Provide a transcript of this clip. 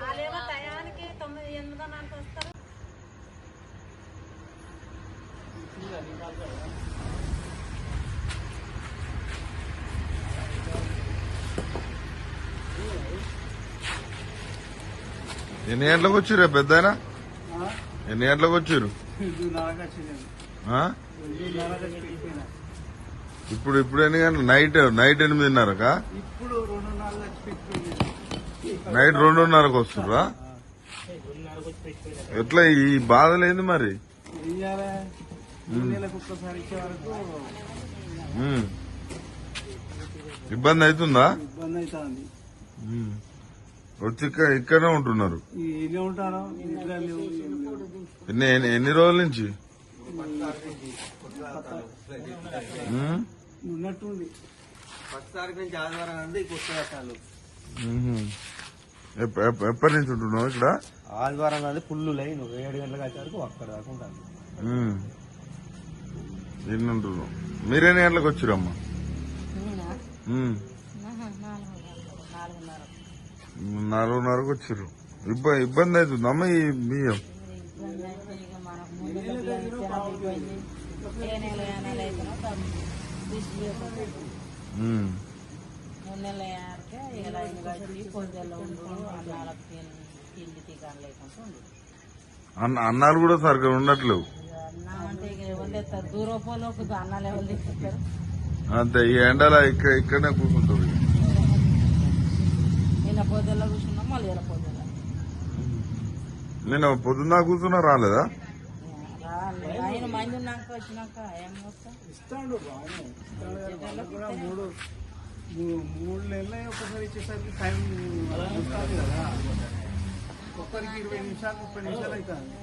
వాళ్ళేమో టయానికి 9, 8 వస్తారు. ఎన్ని గంటలకు వచ్చారు పెద్దయినా? ఎన్ని గంటలకు వచ్చారు? ఇప్పుడు ఎన్ని గంటలు? నైట్ 8:30కా? నైట్ 2:30కు వస్తుర్రా? ఎట్లా ఈ బాధలేంది మరి? ఇబ్బంది అవుతుందా? వచ్చి ఇక్కడనే ఉంటున్నారు. ఎన్ని రోజుల నుంచి? ఉన్నట్టుండి 10 తారీఖు నుంచి ఆదివారం అంది కొత్త. ఎప్పటి నుంచి ఉంటున్నావు ఇక్కడ? ఆదివారం అది ఫుల్ లైన్ 7 గంటలకు వచ్చేవరకు అక్కడ దాకా ఉంటాను. ఎన్ని ఉంటున్నావు? మీరెన్ని గంటలకు వచ్చారమ్మా? 4:30కు వచ్చారు. ఇబ్బంది అవుతుందమ్మా ఈ బియ్యం? అన్నాలు కూడా సరిగ్గా ఉండట్లేవు. అంతే ఈ ఎండలా ఇక్కడనే కూర్చుంటారు. నేను పొద్దున్న కూర్చున్నా రాలేదా? ఇస్తాడు 3 నెలలు ఒకసారి ఇచ్చేసరికి టైం ఉంటుంది కదా. ఒక్కరికి 20 నిమిషాలు 30 నిమిషాలు అవుతుంది.